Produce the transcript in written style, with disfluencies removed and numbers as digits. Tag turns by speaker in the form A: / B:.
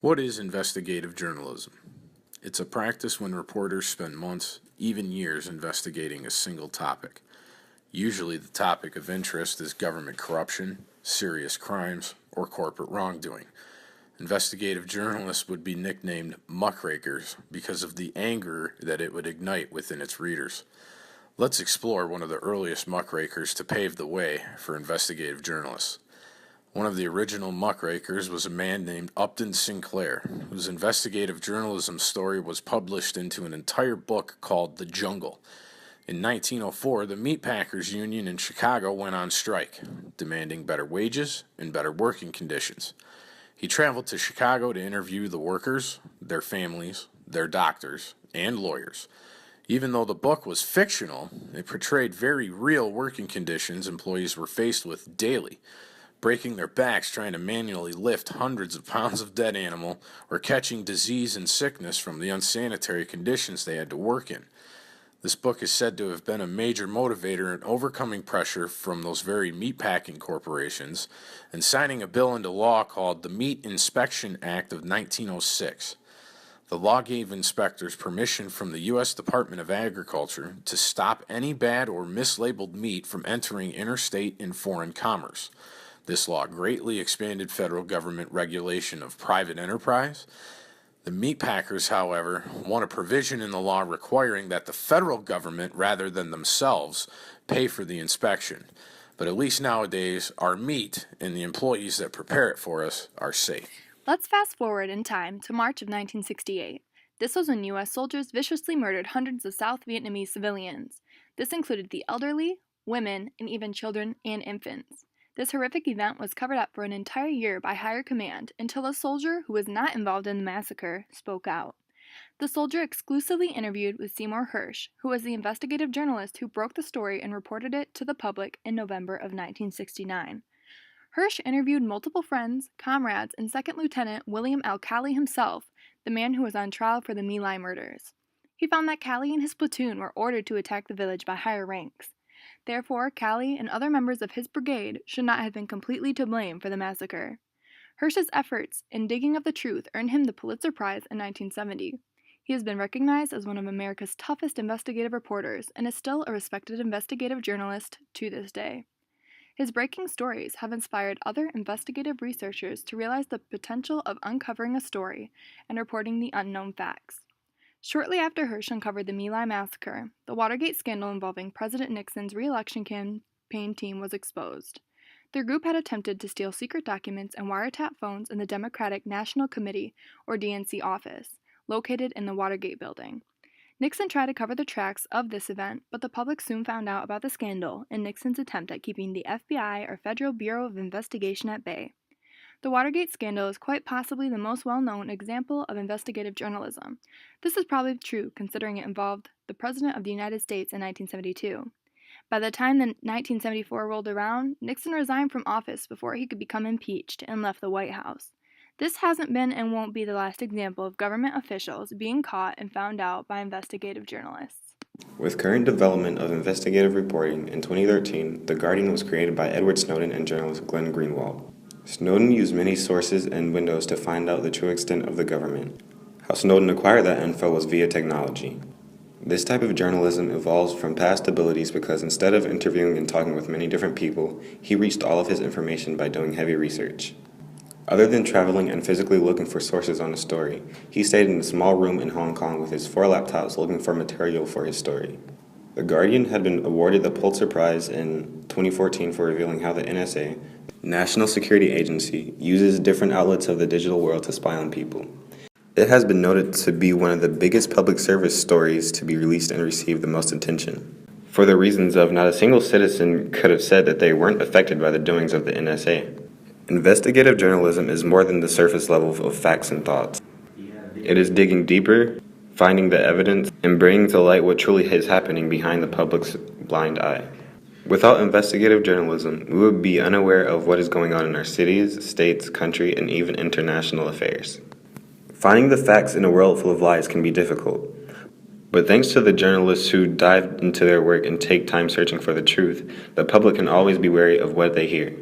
A: What is investigative journalism? It's a practice when reporters spend months, even years, investigating a single topic. Usually the topic of interest is government corruption, serious crimes, or corporate wrongdoing. Investigative journalists would be nicknamed muckrakers because of the anger that it would ignite within its readers. Let's explore one of the earliest muckrakers to pave the way for investigative journalists. One of the original muckrakers was a man named Upton Sinclair, whose investigative journalism story was published into an entire book called The Jungle. In 1904, the Meatpackers Union in Chicago went on strike, demanding better wages and better working conditions. He traveled to Chicago to interview the workers, their families, their doctors, and lawyers. Even though the book was fictional, it portrayed very real working conditions employees were faced with daily, breaking their backs trying to manually lift hundreds of pounds of dead animal or catching disease and sickness from the unsanitary conditions they had to work in. This book is said to have been a major motivator in overcoming pressure from those very meatpacking corporations and signing a bill into law called the Meat Inspection Act of 1906. The law gave inspectors permission from the U.S. Department of Agriculture to stop any bad or mislabeled meat from entering interstate and foreign commerce. This law greatly expanded federal government regulation of private enterprise. The meatpackers, however, want a provision in the law requiring that the federal government, rather than themselves, pay for the inspection. But at least nowadays, our meat and the employees that prepare it for us are safe.
B: Let's fast forward in time to March of 1968. This was when U.S. soldiers viciously murdered hundreds of South Vietnamese civilians. This included the elderly, women, and even children and infants. This horrific event was covered up for an entire year by higher command until a soldier who was not involved in the massacre spoke out. The soldier exclusively interviewed with Seymour Hersh, who was the investigative journalist who broke the story and reported it to the public in November of 1969. Hersh interviewed multiple friends, comrades, and Second Lieutenant William L. Calley himself, the man who was on trial for the My Lai murders. He found that Calley and his platoon were ordered to attack the village by higher ranks. Therefore, Calley and other members of his brigade should not have been completely to blame for the massacre. Hersh's efforts in digging up the truth earned him the Pulitzer Prize in 1970. He has been recognized as one of America's toughest investigative reporters and is still a respected investigative journalist to this day. His breaking stories have inspired other investigative researchers to realize the potential of uncovering a story and reporting the unknown facts. Shortly after Hersh uncovered the My Lai massacre, the Watergate scandal involving President Nixon's re-election campaign team was exposed. Their group had attempted to steal secret documents and wiretap phones in the Democratic National Committee, or DNC office, located in the Watergate building. Nixon tried to cover the tracks of this event, but the public soon found out about the scandal and Nixon's attempt at keeping the FBI, or Federal Bureau of Investigation, at bay. The Watergate scandal is quite possibly the most well-known example of investigative journalism. This is probably true considering it involved the President of the United States in 1972. By the time the 1974 rolled around, Nixon resigned from office before he could become impeached and left the White House. This hasn't been and won't be the last example of government officials being caught and found out by investigative journalists.
C: With current development of investigative reporting, in 2013, The Guardian was created by Edward Snowden and journalist Glenn Greenwald. Snowden used many sources and windows to find out the true extent of the government. How Snowden acquired that info was via technology. This type of journalism evolves from past abilities because instead of interviewing and talking with many different people, he reached all of his information by doing heavy research. Other than traveling and physically looking for sources on a story, he stayed in a small room in Hong Kong with his 4 laptops looking for material for his story. The Guardian had been awarded the Pulitzer Prize in 2014 for revealing how the NSA, National Security Agency, uses different outlets of the digital world to spy on people. It has been noted to be one of the biggest public service stories to be released and receive the most attention, for the reasons of not a single citizen could have said that they weren't affected by the doings of the NSA. Investigative journalism is more than the surface level of facts and thoughts. It is digging deeper, finding the evidence, and bringing to light what truly is happening behind the public's blind eye. Without investigative journalism, we would be unaware of what is going on in our cities, states, country, and even international affairs. Finding the facts in a world full of lies can be difficult, but thanks to the journalists who dive into their work and take time searching for the truth, the public can always be wary of what they hear.